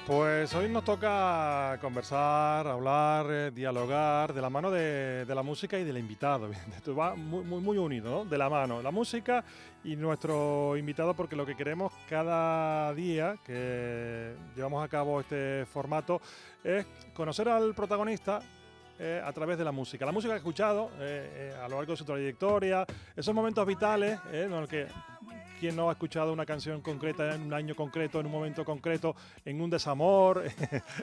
Pues hoy nos toca conversar, hablar, dialogar de la mano de la música y del invitado. Esto va muy unido, ¿no? De la mano, la música y nuestro invitado, porque lo que queremos cada día que llevamos a cabo este formato es conocer al protagonista a través de la música. La música que ha escuchado a lo largo de su trayectoria, esos momentos vitales en los que ¿quién no ha escuchado una canción concreta en un año concreto, en un momento concreto, en un desamor,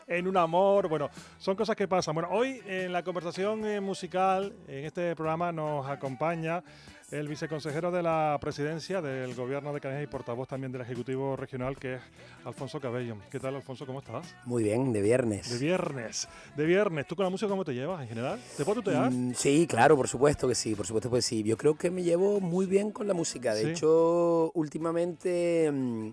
en un amor? Bueno, son cosas que pasan. Bueno, hoy en la conversación musical, en este programa, nos acompaña el viceconsejero de la presidencia del Gobierno de Canarias y portavoz también del Ejecutivo Regional, que es Alfonso Cabello. ¿Qué tal, Alfonso? ¿Cómo estás? Muy bien, de viernes. De viernes. De viernes. ¿Tú con la música cómo te llevas en general? ¿Te puedo tutear? Sí, claro, por supuesto que sí, por supuesto que sí. Yo creo que me llevo muy bien con la música. De hecho, últimamente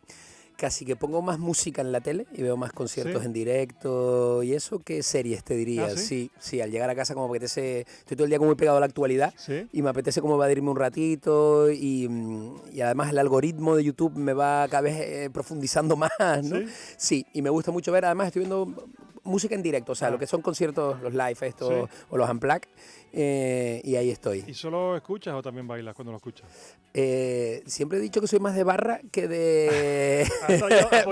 casi que pongo más música en la tele y veo más conciertos en directo y eso que series, te diría. Sí, al llegar a casa como apetece, estoy todo el día como muy pegado a la actualidad y me apetece como evadirme un ratito y además el algoritmo de YouTube me va cada vez profundizando más, ¿no? Sí, y me gusta mucho ver, además estoy viendo música en directo, o sea, lo que son conciertos, los live estos o los unplugged, y ahí estoy. ¿Y solo escuchas o también bailas cuando lo escuchas? Siempre he dicho que soy más de barra que de...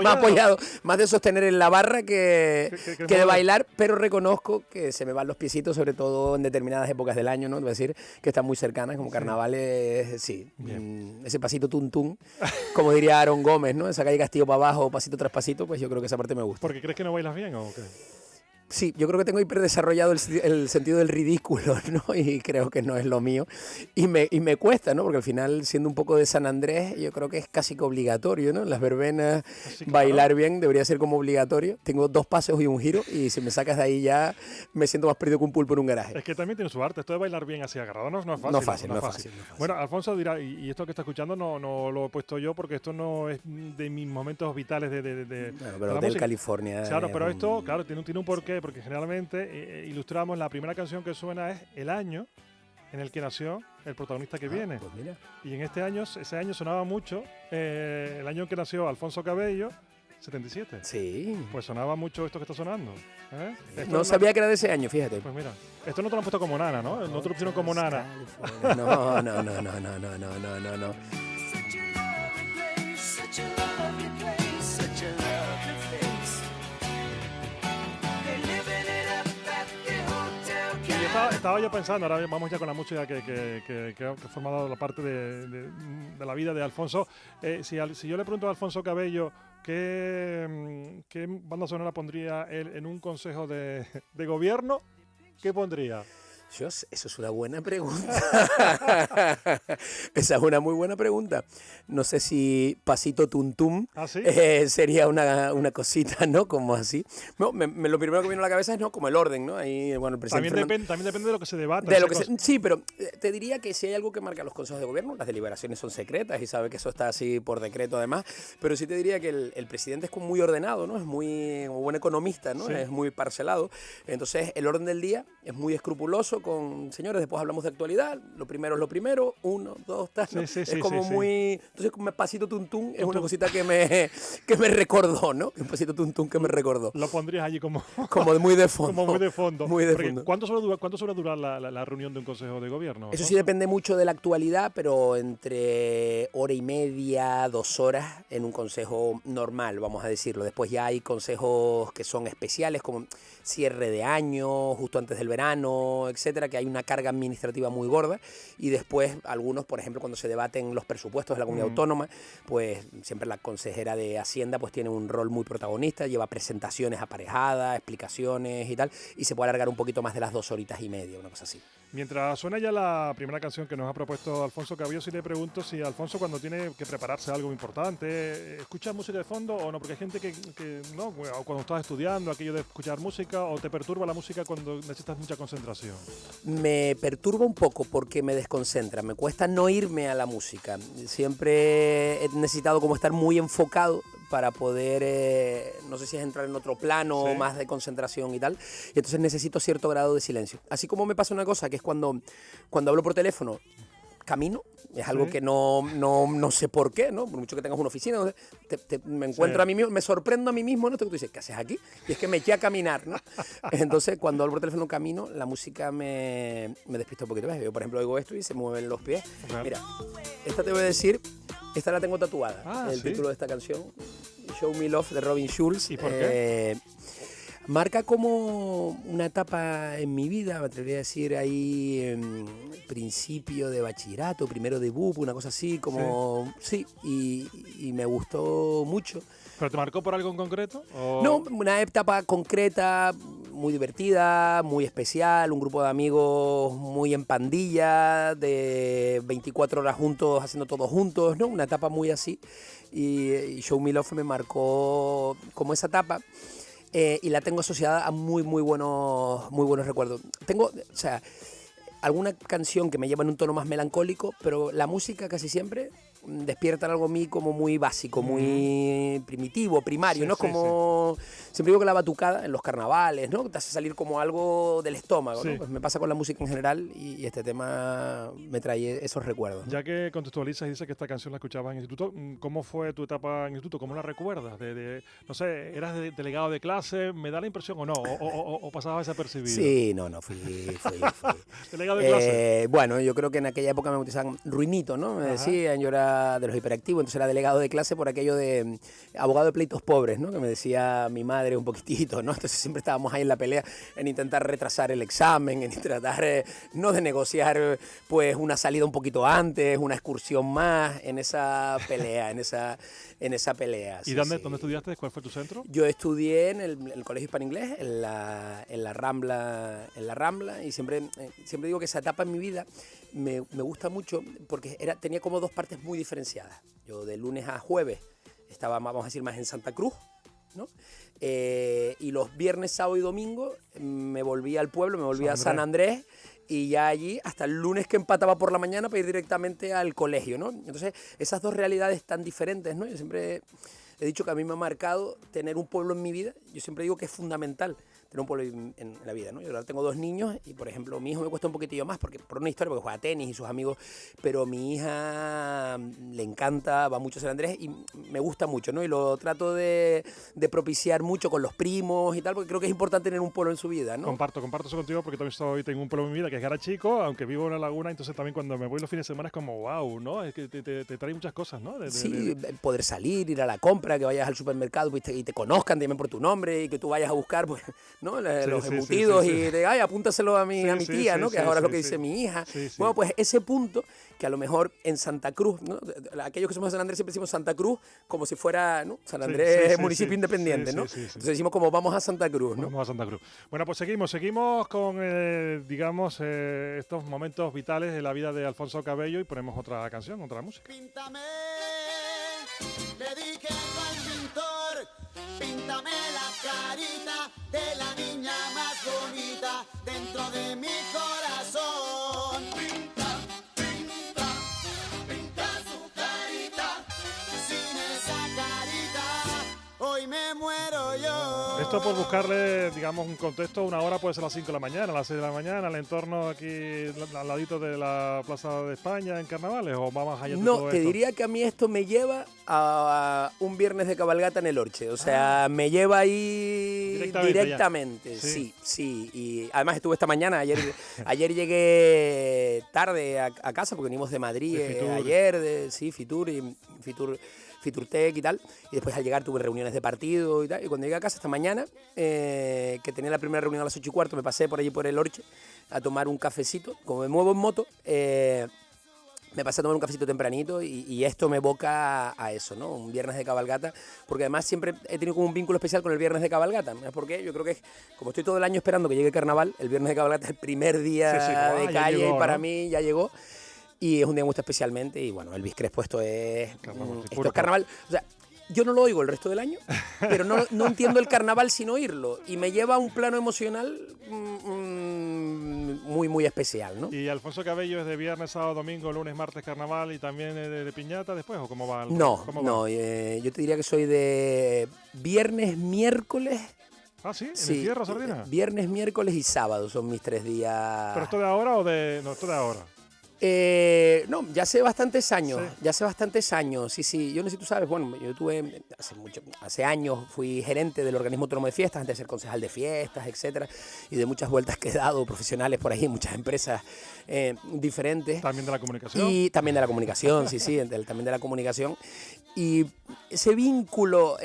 más apoyado, más de sostener en la barra que de bailar, pero reconozco que se me van los piecitos, sobre todo en determinadas épocas del año, ¿no? Es decir, que están muy cercanas, como carnavales, ese pasito tuntún, como diría Aaron Gómez, ¿no? Esa calle Castillo para abajo, pasito tras pasito, pues yo creo que esa parte me gusta. ¿Porque crees que no bailas bien o qué? Sí, yo creo que tengo hiperdesarrollado el sentido del ridículo, ¿no? Y creo que no es lo mío. Y me cuesta, ¿no? Porque al final, siendo un poco de San Andrés, yo creo que es casi que obligatorio, ¿no? Las verbenas, bailar bien debería ser como obligatorio. Tengo 2 pasos y un giro y si me sacas de ahí ya me siento más perdido que un pulpo en un garaje. Es que también tiene su arte. Esto de bailar bien así agarrado no es fácil. No es fácil. Bueno, Alfonso dirá, y esto que está escuchando no lo he puesto yo porque esto no es de mis momentos vitales de bueno, pero Hotel California. Claro, pero esto, claro, tiene un porqué, porque generalmente ilustramos, la primera canción que suena es el año en el que nació el protagonista que viene. Pues mira. Y en ese año sonaba mucho, el año en que nació Alfonso Cabello, 77. Sí. Pues sonaba mucho esto que está sonando. No sabía que era de ese año, fíjate. Pues mira, esto no te lo han puesto como Nana, ¿no? No te lo pusieron como Nana. No. Estaba yo pensando, ahora vamos ya con la música que ha formado la parte de la vida de Alfonso. Si yo le pregunto a Alfonso Cabello qué banda sonora pondría él en un consejo de gobierno, ¿qué pondría? Eso es una buena pregunta. Esa es una muy buena pregunta. No sé si Pasito Tuntum sería una cosita, ¿no? Como así. No, lo primero que viene a la cabeza es, ¿no? Como el orden, ¿no? Ahí, bueno, el presidente también depende de lo que se debata. Sí, pero te diría que si hay algo que marca los consejos de gobierno, las deliberaciones son secretas y sabe que eso está así por decreto además, pero sí te diría que el presidente es como muy ordenado, ¿no? Es muy buen economista, ¿no? Es muy parcelado. Entonces, el orden del día es muy escrupuloso con, señores, después hablamos de actualidad, lo primero es lo primero, 1, 2, tal, ¿no? Es como muy... Entonces, como Pasito Tuntún es una cosita que me recordó, ¿no? Un Pasito Tuntún que me recordó. Lo pondrías allí como muy de fondo. Como muy de fondo. Muy de fondo. ¿Cuánto suele durar la reunión de un consejo de gobierno? Eso sí depende mucho de la actualidad, pero entre hora y media, 2 horas en un consejo normal, vamos a decirlo. Después ya hay consejos que son especiales, como cierre de año, justo antes del verano, etcétera, que hay una carga administrativa muy gorda. Y después algunos, por ejemplo, cuando se debaten los presupuestos de la comunidad autónoma, pues siempre la consejera de Hacienda pues tiene un rol muy protagonista, lleva presentaciones aparejadas, explicaciones y tal, y se puede alargar un poquito más de las 2 horitas y media, una cosa así. Mientras suena ya la primera canción que nos ha propuesto Alfonso Cabello, sí le pregunto si Alfonso, cuando tiene que prepararse algo importante, ¿escucha música de fondo o no? Porque hay gente que no, o cuando estás estudiando, aquello de escuchar música, o te perturba la música cuando necesitas mucha concentración. Me perturba un poco porque me desconcentra, me cuesta no irme a la música. Siempre he necesitado como estar muy enfocado para poder, no sé si es entrar en otro plano más de concentración y tal, y entonces necesito cierto grado de silencio. Así como me pasa una cosa, que es cuando hablo por teléfono, camino. Es algo que no sé por qué, ¿no? Por mucho que tengas una oficina, me encuentro a mí mismo, me sorprendo a mí mismo, ¿no? Tú dices, ¿qué haces aquí? Y es que me eché a caminar, ¿no? Entonces, cuando hablo por teléfono camino, la música me despista un poquito más. Yo, por ejemplo, oigo esto y se mueven los pies. Claro. Mira, esta te voy a decir, esta la tengo tatuada, el título de esta canción, Show Me Love, de Robin Schulz. ¿Y por qué? Marca como una etapa en mi vida, me atrevería a decir ahí, principio de bachillerato, primero de BUP, una cosa así, como... Sí, y me gustó mucho. ¿Pero te marcó por algo en concreto? ¿O? No, una etapa concreta, muy divertida, muy especial, un grupo de amigos muy en pandilla, de 24 horas juntos, haciendo todo juntos, ¿no? Una etapa muy así. Y Show Me Love me marcó como esa etapa. Y la tengo asociada a muy buenos recuerdos. Tengo, o sea, alguna canción que me lleva en un tono más melancólico, pero la música casi siempre despierta algo en mí como muy básico, muy primitivo, primario, ¿no? Como siempre digo que la batucada en los carnavales, ¿no? Te hace salir como algo del estómago, ¿no? Pues me pasa con la música en general y este tema me trae esos recuerdos, ¿no? Ya que contextualizas y dices que esta canción la escuchabas en el instituto, ¿cómo fue tu etapa en el instituto? ¿Cómo la recuerdas? No sé, ¿eras delegado de clase? ¿Me da la impresión o no? ¿O pasabas desapercibido? Sí, no, fui. ¿Delegado de clase? Bueno, yo creo que en aquella época me bautizaban Ruinito, ¿no? Me decían, yo era de los hiperactivos, entonces era delegado de clase por aquello de abogado de pleitos pobres, ¿no? Que me decía mi madre un poquitito, ¿no? Entonces siempre estábamos ahí en la pelea, en intentar retrasar el examen, en tratar no de negociar pues una salida un poquito antes, una excursión más, en esa pelea, en esa pelea. ¿Y dónde estudiaste? ¿Cuál fue tu centro? Yo estudié en el Colegio Hispano-Inglés, en la Rambla, y siempre digo que esa etapa en mi vida me gusta mucho porque tenía como dos partes muy diferenciadas. Yo de lunes a jueves estaba, vamos a decir, más en Santa Cruz, ¿no? Y los viernes, sábado y domingo me volví al pueblo, me volví a San Andrés, y ya allí hasta el lunes que empataba por la mañana para ir directamente al colegio, ¿no? Entonces esas dos realidades tan diferentes, ¿no? Yo siempre he dicho que a mí me ha marcado tener un pueblo en mi vida. Yo siempre digo que es fundamental tener un pueblo en la vida, ¿no? Yo ahora tengo 2 niños y, por ejemplo, mi hijo me cuesta un poquitillo más por una historia, porque juega tenis y sus amigos, pero mi hija le encanta, va mucho a San Andrés y me gusta mucho, ¿no? Y lo trato de propiciar mucho con los primos y tal, porque creo que es importante tener un pueblo en su vida, ¿no? Comparto eso contigo porque también tengo un pueblo en mi vida que es Garachico, aunque vivo en la laguna, entonces también cuando me voy los fines de semana es como wow, ¿no? Es que te trae muchas cosas, ¿no? Poder salir, ir a la compra, que vayas al supermercado y te conozcan, te llamen por tu nombre y que tú vayas a buscar, pues, ¿no? Los embutidos y de, ay, apúntaselo a mi tía, ¿no? Que ahora es lo que dice mi hija. Bueno, pues ese punto que a lo mejor en Santa Cruz, ¿no? Aquellos que somos de San Andrés siempre decimos Santa Cruz como si fuera, ¿no? San Andrés municipio independiente, ¿no? Entonces decimos como vamos a Santa Cruz, ¿no? Vamos a Santa Cruz. Bueno, pues seguimos con, digamos, estos momentos vitales de la vida de Alfonso Cabello y ponemos otra canción, otra música. Píntame, dedíquenlo al pintor, píntame la carita de la niña más bonita dentro de mi corazón. Pinta, pinta, pinta su carita, sin esa carita hoy me muero yo. Esto por buscarle, digamos, un contexto, una hora puede ser a las 5 de la mañana, a las 6 de la mañana, el entorno aquí al ladito de la Plaza de España en carnavales, o va más allá de todo esto. No, te diría que a mí esto me lleva a un viernes de cabalgata en el Orche, o sea, me lleva ahí directamente. Sí, y además estuve esta mañana, ayer llegué tarde a casa porque venimos de Madrid ayer, Fiturtec y tal, y después al llegar tuve reuniones de partido y tal, y cuando llegué a casa esta mañana, que tenía la primera reunión a las 8:15, me pasé por allí por el Orche a tomar un cafecito, como me muevo en moto, me pasé a tomar un cafecito tempranito y esto me evoca a eso, ¿no? Un viernes de cabalgata, porque además siempre he tenido como un vínculo especial con el viernes de cabalgata, ¿no? Porque yo creo que como estoy todo el año esperando que llegue el carnaval, el viernes de cabalgata es el primer día de calle llegó, y para mí ya llegó. Y es un día que me gusta especialmente y bueno, Elvis Crespo esto es carnaval. O sea, yo no lo oigo el resto del año, pero no entiendo el carnaval sin oírlo y me lleva a un plano emocional muy especial, ¿no? ¿Y Alfonso Cabello es de viernes, sábado, domingo, lunes, martes, carnaval y también de piñata después o cómo va? No, yo te diría que soy de viernes, miércoles. Ah, ¿sí? ¿En el Tierra Sardina? Viernes, miércoles y sábado son mis 3 días. ¿Pero esto de ahora o de...? No, esto de ahora. No, ya hace bastantes años, sí. Yo no sé si tú sabes, bueno, yo tuve hace años fui gerente del organismo autónomo de fiestas, antes de ser concejal de fiestas, etcétera, y de muchas vueltas que he dado profesionales por ahí, muchas empresas diferentes. También de la comunicación. Y también de la comunicación, también de la comunicación. Y ese vínculo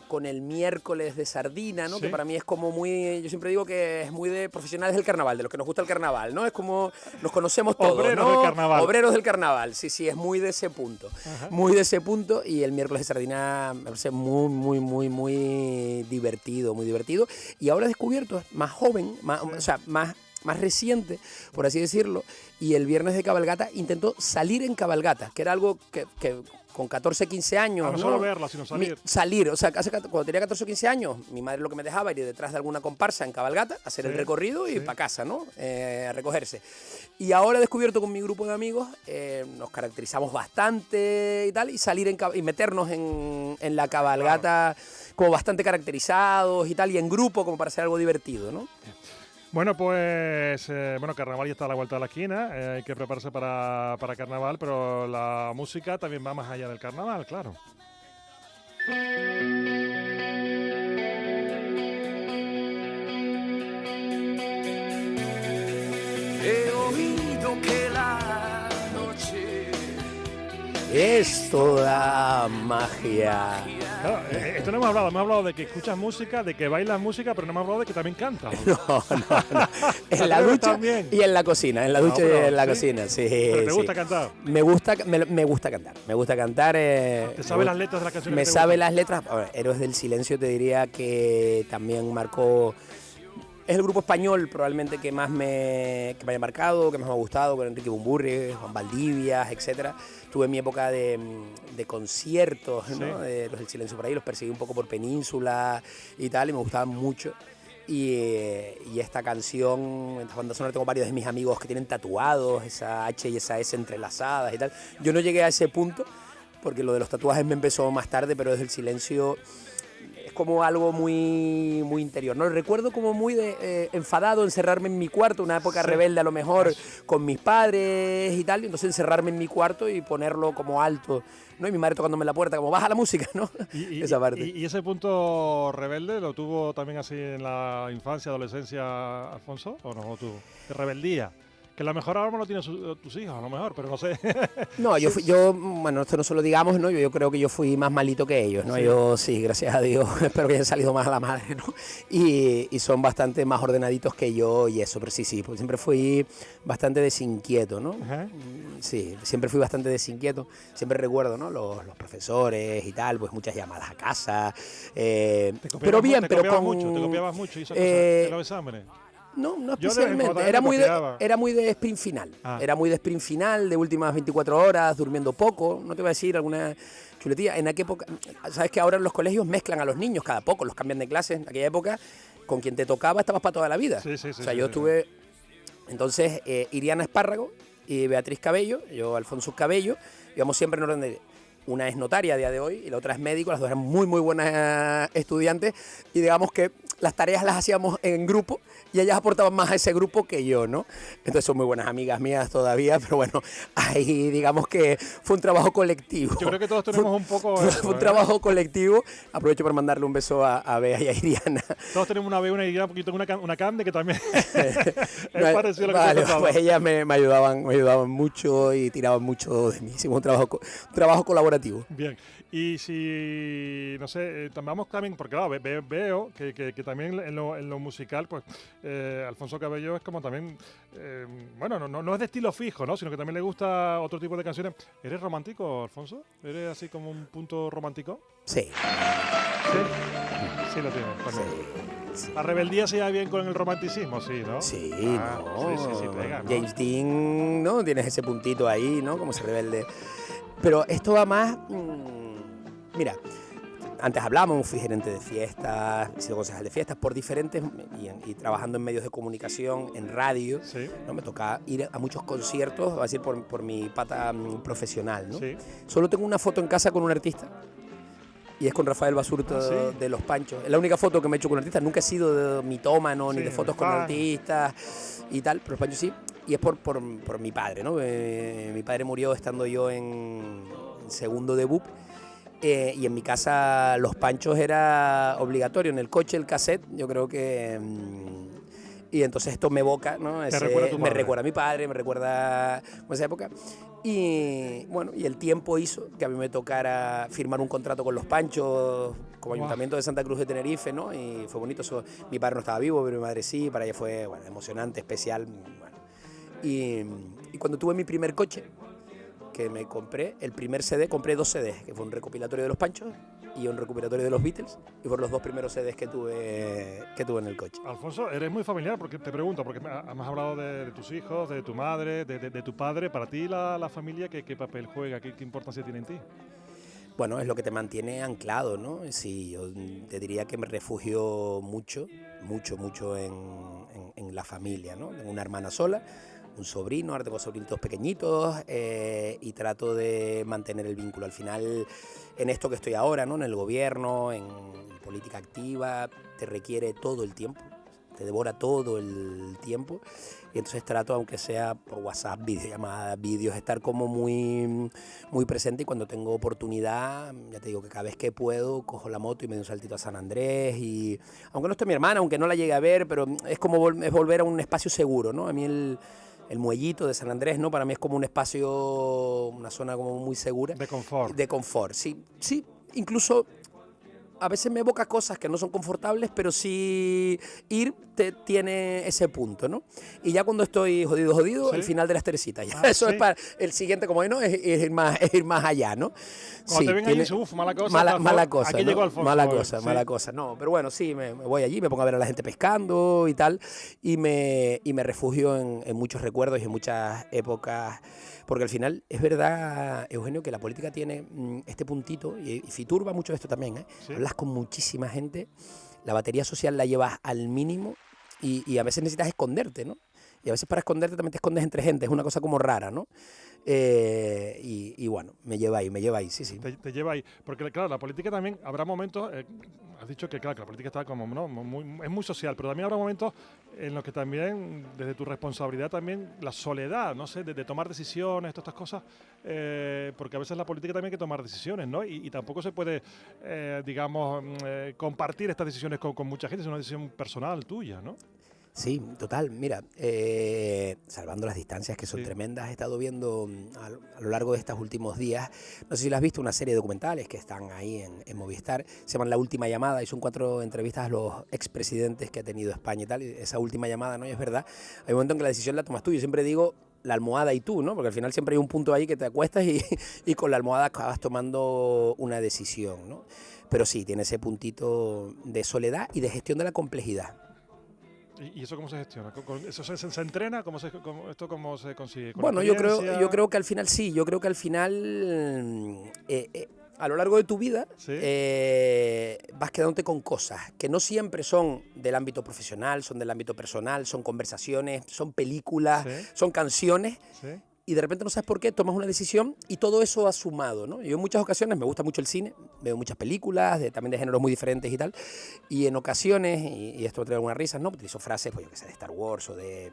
con el miércoles de sardina, ¿no? Que para mí es como muy, yo siempre digo que es muy de profesionales del carnaval, de los que nos gusta el carnaval, ¿no? Es como nos conocemos todos, Obreros ¿no? del carnaval. Obreros del carnaval, sí, es muy de ese punto. Muy de ese punto, y el miércoles de sardina me parece muy divertido, muy divertido. Y ahora he descubierto, más joven, más reciente, por así decirlo, y el viernes de cabalgata intentó salir en cabalgata, que era algo que con 14, 15 años... No solo verla, sino salir. Salir, o sea, cuando tenía 14 o 15 años, mi madre lo que me dejaba era ir detrás de alguna comparsa en cabalgata, hacer el recorrido y para casa, ¿no? A recogerse. Y ahora he descubierto con mi grupo de amigos, nos caracterizamos bastante y tal, y salir y meternos en la cabalgata como bastante caracterizados y tal, y en grupo como para hacer algo divertido, ¿no? Bueno, pues Carnaval ya está a la vuelta de la esquina, hay que prepararse para Carnaval, pero la música también va más allá del Carnaval, claro. He oído que la noche es toda magia. Claro, esto no hemos hablado de que escuchas música, de que bailas música, pero no hemos hablado de que también cantas. No. En la ducha también. Y en la cocina, en la ducha y en la cocina, sí. ¿Pero te gusta cantar? Me gusta cantar. ¿Te sabes las letras de las canciones? Me sabe las letras. A ver, Héroes del Silencio te diría que también marcó... Es el grupo español probablemente que más me haya marcado, que más me ha gustado, con Enrique Bunbury, Juan Valdivias, etcétera. Tuve mi época de conciertos, ¿no? De Los del Silencio por ahí, los perseguí un poco por Península y tal, y me gustaban mucho. Y esta canción, esta banda sonora, tengo varios de mis amigos que tienen tatuados, esa H y esa S entrelazadas y tal. Yo no llegué a ese punto, porque lo de los tatuajes me empezó más tarde, pero Desde el Silencio... es como algo muy interior, ¿no? Recuerdo como muy enfadado, encerrarme en mi cuarto, una época rebelde a lo mejor, con mis padres y tal, y entonces encerrarme en mi cuarto y ponerlo como alto, ¿no? Y mi madre tocándome la puerta, como baja la música, ¿no? Esa parte. ¿Y ese punto rebelde lo tuvo también así en la infancia, adolescencia, Alfonso? ¿O no lo tuvo? ¿De rebeldía? Que a lo mejor ahora no lo tienen tus hijos, a lo mejor, pero no sé. No, bueno, esto no se lo digamos, ¿no? Yo creo que yo fui más malito que ellos, ¿no? Sí. Yo sí, gracias a Dios, espero que hayan salido más a la madre, ¿no? Y son bastante más ordenaditos que yo y eso, pero sí, porque siempre fui bastante desinquieto, ¿no? Sí, siempre fui bastante desinquieto. Siempre recuerdo, ¿no? Los profesores y tal, pues muchas llamadas a casa. Pero bien, ¿Te copiabas mucho y esas cosas en los exámenes? No especialmente. Era muy de sprint final. Era muy de sprint final, de últimas 24 horas, durmiendo poco. No te voy a decir alguna chuletilla. En aquella época, sabes que ahora en los colegios mezclan a los niños cada poco, los cambian de clase. En aquella época, con quien te tocaba estabas para toda la vida. Sí, yo estuve... Entonces, Iriana Espárrago y Beatriz Cabello, yo Alfonso Cabello, íbamos siempre en orden de... Una es notaria a día de hoy y la otra es médico, las dos eran muy buenas estudiantes, y digamos que las tareas las hacíamos en grupo y ellas aportaban más a ese grupo que yo, ¿no? Entonces son muy buenas amigas mías todavía, pero bueno, ahí digamos que fue un trabajo colectivo. Yo creo que todos tenemos un poco... Fue un trabajo colectivo. Aprovecho para mandarle un beso a Bea y a Iriana. Todos tenemos una Bea, una Iriana, porque tengo una Cande que también es parecido a lo que vale, pues ellas me ayudaban mucho y tiraban mucho de mí. Hicimos un trabajo colaborativo. Bien. Y si, no sé, vamos también, porque claro, veo que también en lo musical, pues Alfonso Cabello es como también, bueno, no es de estilo fijo, ¿no? Sino que también le gusta otro tipo de canciones. ¿Eres romántico, Alfonso? ¿Eres así como un punto romántico? Sí. Sí lo tienes también. Sí. La rebeldía se lleva bien con el romanticismo, sí, ¿no? Sí, sí, pega, ¿no? James Dean, ¿no? Tienes ese puntito ahí, ¿no? Como ese rebelde. Pero esto va más... Mira, antes hablábamos, fui gerente de fiestas, he sido concejal de fiestas por diferentes, y trabajando en medios de comunicación, en radio, ¿no? Me toca ir a muchos conciertos, va a decir por mi pata profesional, ¿no? Sí. Solo tengo una foto en casa con un artista, y es con Rafael Basurto de Los Panchos. Es la única foto que me he hecho con un artista, nunca he sido de mitómano ni de fotos con artistas y tal, pero Los Panchos sí. y es por mi padre, ¿no? Mi padre murió estando yo en segundo de BUP. Y en mi casa los panchos era obligatorio, en el coche el cassette, yo creo que... y entonces esto me evoca, ¿no? Me recuerda a mi padre, me recuerda a esa época. Y bueno, y el tiempo hizo que a mí me tocara firmar un contrato con los panchos, como Ayuntamiento de Santa Cruz de Tenerife, ¿no? Y fue bonito eso. Mi padre no estaba vivo, pero mi madre sí, para ella fue, bueno, emocionante, especial. Bueno. Y cuando tuve mi primer coche, que me compré, el primer CD, compré 2 CDs, que fue un recopilatorio de los Panchos y un recopilatorio de los Beatles, y fueron los 2 primeros CDs que tuve en el coche. Alfonso, eres muy familiar, porque te pregunto, porque me has hablado de tus hijos, de tu madre, de tu padre. Para ti la familia, ¿qué papel juega? ¿Qué importancia tiene en ti? Bueno, es lo que te mantiene anclado, ¿no? Sí, yo te diría que me refugio mucho en la familia, ¿no? Tengo una hermana sola, un sobrino, ahora tengo sobrinitos pequeñitos, y trato de mantener el vínculo. Al final, en esto que estoy ahora, ¿no? En el gobierno, en política activa, te requiere todo el tiempo, te devora todo el tiempo, y entonces trato, aunque sea por WhatsApp, videollamadas, vídeos, estar como muy presente, y cuando tengo oportunidad, ya te digo que cada vez que puedo, cojo la moto y me doy un saltito a San Andrés, y aunque no esté mi hermana, aunque no la llegue a ver, pero es como es volver a un espacio seguro, ¿no? A mí el muellito de San Andrés, ¿no? Para mí es como un espacio, una zona como muy segura. De confort. De confort, sí. Sí, incluso a veces me evoca cosas que no son confortables, pero sí ir tiene ese punto, ¿no? Y ya cuando estoy jodido, ¿Sí? El final de las teresitas. Ya eso ¿sí? Es para el siguiente, como no, es ir más allá, ¿no? Cuando te ven allí, mala cosa. Mala cosa, aquí ¿no? llegó Alfonso. Mala cosa. No, pero bueno, sí, me voy allí, me pongo a ver a la gente pescando y tal, y me refugio en muchos recuerdos y en muchas épocas. Porque al final es verdad, Eugenio, que la política tiene este puntito, y Fitur va mucho de esto también, ¿eh? ¿Sí? Hablas con muchísima gente, la batería social la llevas al mínimo y a veces necesitas esconderte, ¿no? Y a veces para esconderte también te escondes entre gente, es una cosa como rara, ¿no? Y bueno, me lleva ahí, sí. Te lleva ahí, porque claro, la política también, habrá momentos, has dicho que claro, que la política está como, ¿no? Es muy social, pero también habrá momentos en los que también, desde tu responsabilidad también, la soledad, no sé, de tomar decisiones, todas estas cosas, porque a veces la política también hay que tomar decisiones, ¿no? Y tampoco se puede, digamos, compartir estas decisiones con mucha gente, es una decisión personal tuya, ¿no? Sí, total. Mira, salvando las distancias que son tremendas, he estado viendo a lo largo de estos últimos días, no sé si lo has visto, una serie de documentales que están ahí en Movistar, se llaman La Última Llamada, y son 4 entrevistas a los expresidentes que ha tenido España y tal, y esa última llamada, ¿no? Y es verdad, hay un momento en que la decisión la tomas tú. Yo siempre digo la almohada y tú, ¿no? Porque al final siempre hay un punto ahí que te acuestas y con la almohada acabas tomando una decisión, ¿no? Pero sí, tiene ese puntito de soledad y de gestión de la complejidad. ¿Y eso cómo se gestiona? ¿Eso se entrena? ¿Esto cómo se consigue? Bueno, yo creo que al final sí. Yo creo que al final, a lo largo de tu vida, ¿sí? Vas quedándote con cosas que no siempre son del ámbito profesional, son del ámbito personal, son conversaciones, son películas, ¿sí? Son canciones. ¿Sí? Y de repente no sabes por qué, tomas una decisión y todo eso ha sumado, ¿no? Yo en muchas ocasiones me gusta mucho el cine, veo muchas películas, también de géneros muy diferentes y tal, y en ocasiones, y esto me trae algunas risas, ¿no? Utilizo frases, pues yo que sé, de Star Wars o de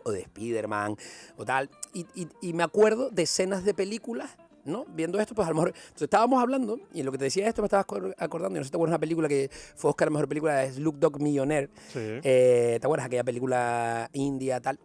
Spider-Man o tal, y me acuerdo de escenas de películas, ¿no? Viendo esto, pues a lo mejor... Entonces estábamos hablando, y en lo que te decía esto me estabas acordando, y no sé si te acuerdas, una película que fue Oscar, la mejor película, es Slumdog Millionaire. Sí. ¿Te acuerdas? Aquella película india, tal,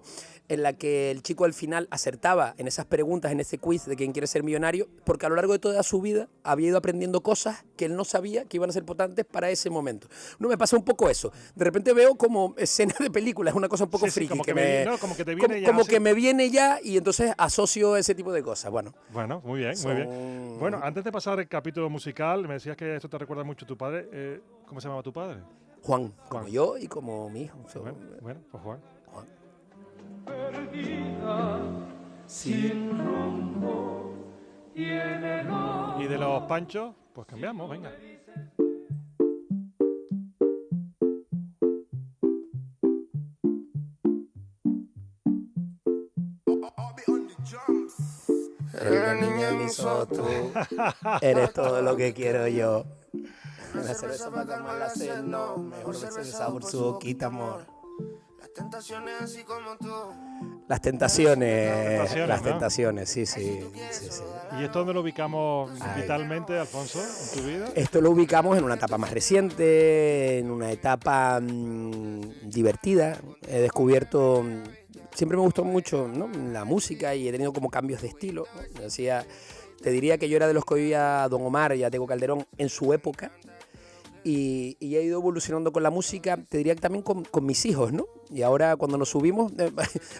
en la que el chico al final acertaba en esas preguntas, en ese quiz de quién quiere ser millonario, porque a lo largo de toda su vida había ido aprendiendo cosas que él no sabía que iban a ser importantes para ese momento. No, me pasa un poco eso. De repente veo como escenas de películas, es una cosa un poco friki. Como que me viene ya, y entonces asocio ese tipo de cosas. Bueno, muy bien, muy bien. Bueno, antes de pasar el capítulo musical, me decías que esto te recuerda mucho a tu padre. ¿Cómo se llamaba tu padre? Juan, como yo y como mi hijo. Bueno, pues Juan. Perdida, sin rumbo, y de los Panchos, pues cambiamos, venga. Eres la niña de mis ojos, tú eres todo lo que quiero yo. La cerveza para calmar la sed, no, mejor beso el sabor su boquita, amor. Las tentaciones así como tú. Las tentaciones, Las ¿no? tentaciones, sí. ¿Y esto dónde lo ubicamos vitalmente, Alfonso, en tu vida? Esto lo ubicamos en una etapa más reciente, en una etapa divertida. He descubierto, siempre me gustó mucho, ¿no?, la música y he tenido como cambios de estilo, ¿no? Te diría que yo era de los que oía a Don Omar y a Tego Calderón en su época. Y he ido evolucionando con la música, te diría que también con mis hijos, ¿no? Y ahora cuando nos subimos,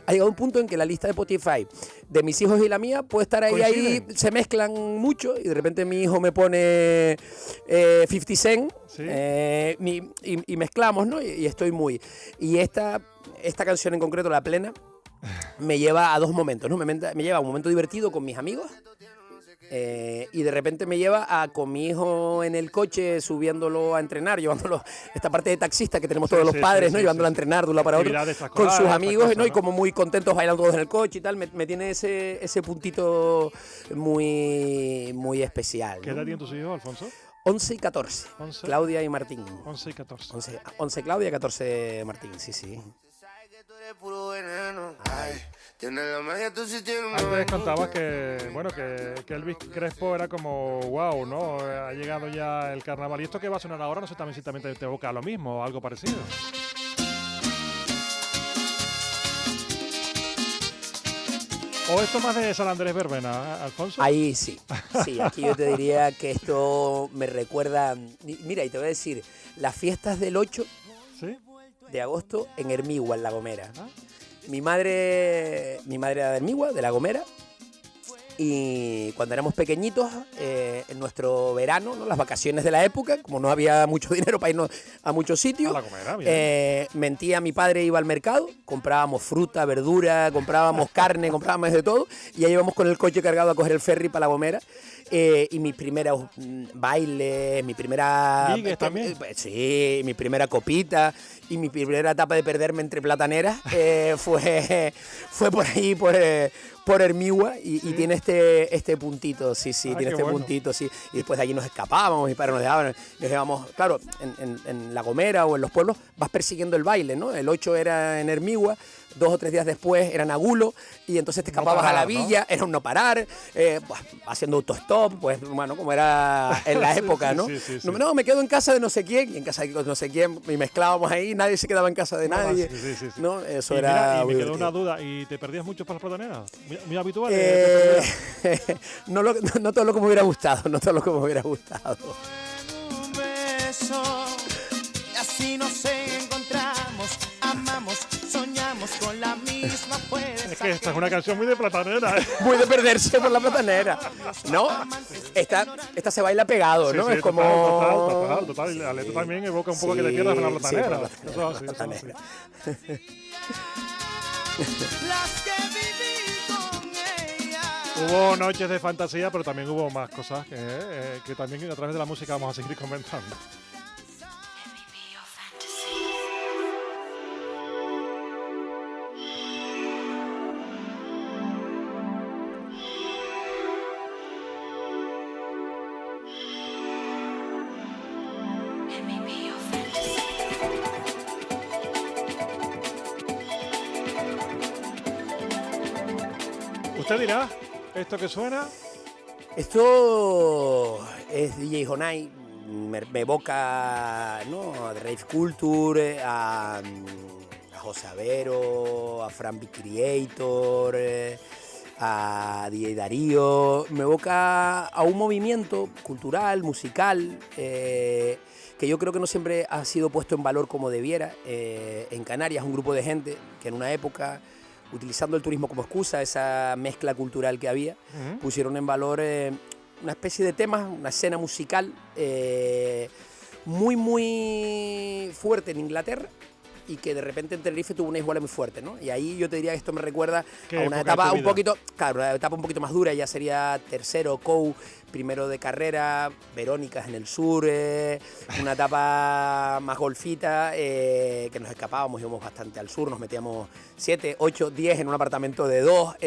ha llegado un punto en que la lista de Spotify de mis hijos y la mía puede estar ahí, se mezclan mucho y de repente mi hijo me pone 50 Cent, ¿Sí? y mezclamos, ¿no? Y estoy muy... Y esta canción en concreto, La Plena, me lleva a dos momentos, ¿no? Me lleva a un momento divertido con mis amigos. Y de repente me lleva con mi hijo en el coche, subiéndolo a entrenar, llevándolo, esta parte de taxista que tenemos todos los padres, ¿no? Llevándolo a entrenar de un lado para otro, con sus amigos, cosas, ¿no? Y como muy contentos bailando todos en el coche y tal, me tiene ese puntito muy, muy especial, ¿no? ¿Qué edad tienen tus hijos, Alfonso? 11 y 14, 11. Claudia y Martín. 11 y 14. 11 Claudia y 14 Martín, sí. Antes contabas que, bueno, que Elvis Crespo era como wow, ¿no? Ha llegado ya el carnaval. ¿Y esto que va a sonar ahora? No sé también si también te evoca lo mismo o algo parecido. ¿O esto más de San Andrés Verbena, Alfonso? Ahí sí, aquí yo te diría que esto me recuerda... Mira, y te voy a decir, las fiestas del 8 ¿Sí? de agosto en Hermigua, en La Gomera. ¿Ah? Mi madre era de Hermigua, de La Gomera, y cuando éramos pequeñitos, en nuestro verano, ¿no?, las vacaciones de la época, como no había mucho dinero para irnos a muchos sitios, A La Gomera, bien. mentía, mi padre iba al mercado, comprábamos fruta, verdura, comprábamos carne, comprábamos de todo, y ya íbamos con el coche cargado a coger el ferry para La Gomera. Y mis primeros bailes, mi primera... ¿Ligues también? Sí, mi primera copita y mi primera etapa de perderme entre plataneras fue por ahí, por Hermigua y tiene este puntito, sí, tiene este puntito, sí. Y después de allí nos escapábamos, mis padres nos llevábamos, claro, en La Gomera o en los pueblos vas persiguiendo el baile, ¿no? El 8 era en Hermigua, 2 o 3 días después era en Agulo, y entonces te escapabas a la villa, ¿no? Era un no parar, haciendo autostop, pues bueno, como era en la época, ¿no? Sí. No, me quedo en casa de no sé quién, y en casa de no sé quién, y mezclábamos ahí, nadie se quedaba en casa de nadie, Sí. ¿no? Eso y era mira, muy me quedó divertido. una duda, ¿y te perdías mucho por las plataneras? Muy habitual. No todo lo que me hubiera gustado, Un beso, y así nos encontramos, amamos, soñamos con la misma fuerza. Es que esta es una canción muy de platanera, ¿eh? Muy de perderse por la platanera, ¿no? Esta se baila pegado, ¿no? Sí, es como... Total. Y la letra también evoca un poco que te pierdas por la platanera. Las que viví con ella. Hubo noches de fantasía, pero también hubo más cosas que también a través de la música vamos a seguir comentando. Usted dirá, ¿esto que suena? Esto es DJ Honai, me evoca, ¿no?, a Rave Culture, a José Avero, a Fran B. Creator, a DJ Darío, me evoca a un movimiento cultural, musical, que yo creo que no siempre ha sido puesto en valor como debiera. En Canarias, un grupo de gente que en una época, utilizando el turismo como excusa, esa mezcla cultural que había, pusieron en valor una especie de temas, una escena musical muy, muy fuerte en Inglaterra, y que de repente en Tenerife tuvo una iguala muy fuerte, ¿no? Y ahí yo te diría que esto me recuerda a una etapa un poquito, claro, una etapa un poquito más dura, ya sería tercero, primero de carrera, Verónicas en el sur, una etapa más golfita, que nos escapábamos, íbamos bastante al sur, nos metíamos 7, 8, 10 en un apartamento de 2,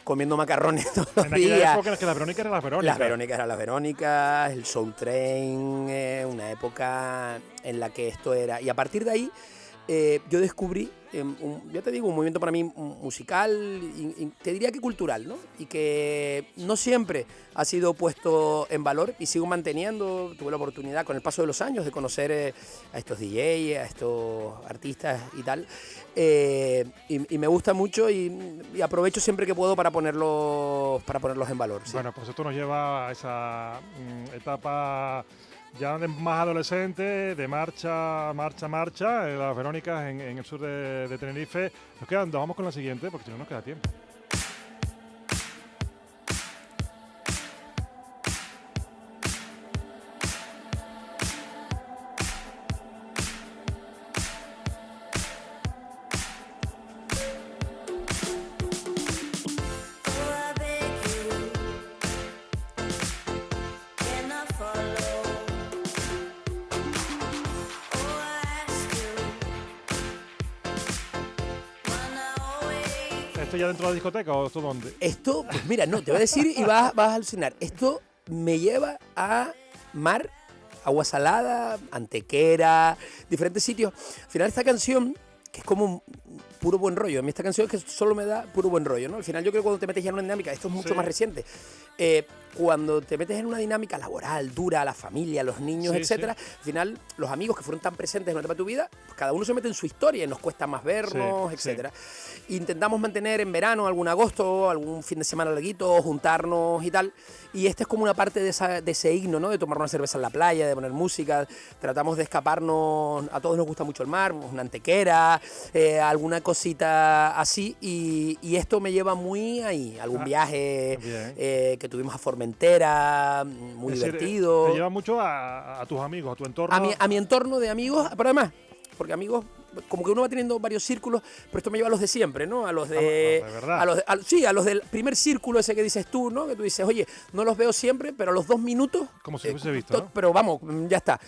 comiendo macarrones todos los días. En aquella época en la que las Verónicas eran las Verónicas. Las Verónicas eran las Verónicas, el Soul Train, una época en la que esto era... Y a partir de ahí yo descubrí, ya te digo, un movimiento para mí musical, y te diría que cultural, ¿no? Y que no siempre ha sido puesto en valor y sigo manteniendo. Tuve la oportunidad con el paso de los años de conocer a estos DJs, a estos artistas y tal, y me gusta mucho y aprovecho siempre que puedo para ponerlos en valor. ¿Sí? Bueno, pues esto nos lleva a esa etapa ya más adolescente, de marcha, las Verónicas en el sur de Tenerife. Nos vamos con la siguiente, porque si no nos queda tiempo. ¿Esto ya dentro de la discoteca o esto dónde? Esto, pues mira, no, te voy a decir y vas a alucinar. Esto me lleva a mar, agua salada, Antequera, diferentes sitios. Al final esta canción, que es como un puro buen rollo. A mí esta canción es que solo me da puro buen rollo, ¿no? Al final yo creo que cuando te metes ya en una dinámica, esto es mucho más reciente, cuando te metes en una dinámica laboral, dura, la familia, los niños, etcétera, al final los amigos que fueron tan presentes en una etapa de tu vida, pues cada uno se mete en su historia y nos cuesta más vernos, etcétera. Intentamos mantener en verano, algún agosto, algún fin de semana larguito, juntarnos y tal. Y esta es como una parte de ese himno, ¿no? De tomar una cerveza en la playa, de poner música. Tratamos de escaparnos, a todos nos gusta mucho el mar, una Antequera, alguna cosita así. Y esto me lleva muy ahí, algún viaje que tuvimos a Formentera, muy divertido. Te lleva mucho a tus amigos, a tu entorno. A mi entorno de amigos, pero además, porque amigos, como que uno va teniendo varios círculos, pero esto me lleva a los de siempre, ¿no? A los de verdad. A los del primer círculo ese que dices tú, ¿no? Que tú dices, oye, no los veo siempre, pero a los 2 minutos. Como si hubiese visto, ¿no? Pero vamos, ya está.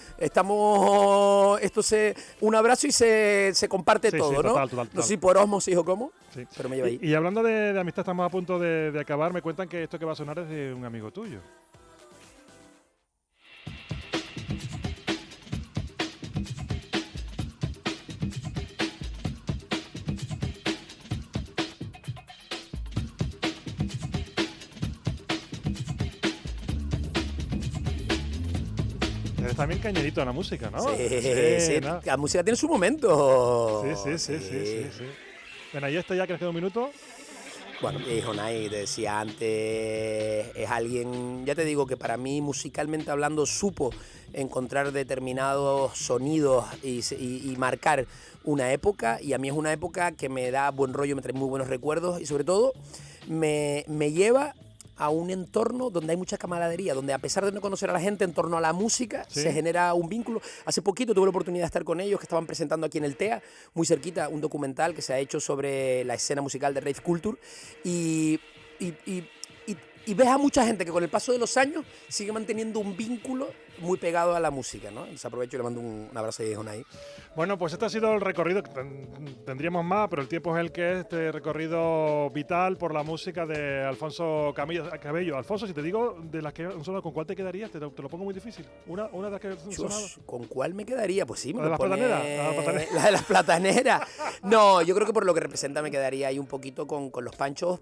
Un abrazo y se comparte todo, ¿no? Total. No sé si por osmosis o cómo, pero me lleva ahí. Y hablando de amistad, estamos a punto de acabar. Me cuentan que esto que va a sonar es de un amigo tuyo. Eres también cañerito en la música, ¿no? Sí, ¿no? La música tiene su momento. Sí. Bueno, ¿y esto ya que nos queda un minuto? Bueno, Jonay, te decía antes, es alguien, ya te digo que para mí musicalmente hablando supo encontrar determinados sonidos y marcar una época, y a mí es una época que me da buen rollo, me trae muy buenos recuerdos y sobre todo me lleva a un entorno donde hay mucha camaradería, donde a pesar de no conocer a la gente en torno a la música, se genera un vínculo. Hace poquito tuve la oportunidad de estar con ellos, que estaban presentando aquí en el TEA, muy cerquita, un documental que se ha hecho sobre la escena musical de Rave Culture, y ves a mucha gente que con el paso de los años sigue manteniendo un vínculo muy pegado a la música, ¿no? Les aprovecho y le mando un abrazo ahí a Jonay. Bueno, pues este ha sido el recorrido, tendríamos más, pero el tiempo es el que es, este recorrido vital por la música de Alfonso Cabello. Alfonso, si te digo de las que han sonado, ¿con cuál te quedarías? Te lo pongo muy difícil. ¿Una de las que han sonado? ¿Con cuál me quedaría? Pues sí, me ¿La de las plataneras? La de las plataneras. No, yo creo que por lo que representa me quedaría ahí un poquito con los Panchos,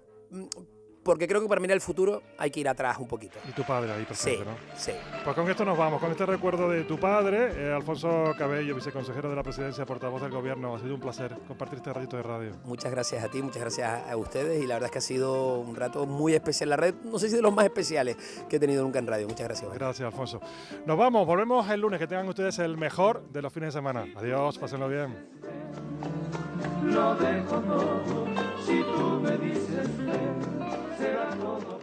porque creo que para mirar el futuro hay que ir atrás un poquito. Y tu padre ahí presente, ¿no? Sí. Pues con esto nos vamos, con este recuerdo de tu padre, Alfonso Cabello, viceconsejero de la Presidencia, portavoz del Gobierno. Ha sido un placer compartir este ratito de radio. Muchas gracias a ti, muchas gracias a ustedes, y la verdad es que ha sido un rato muy especial. La red, no sé si de los más especiales que he tenido nunca en radio. Muchas gracias. Gracias, Alfonso. Nos vamos, volvemos el lunes. Que tengan ustedes el mejor de los fines de semana. Adiós, pásenlo bien. Lo dejo todo, si tú me dices ven, será todo.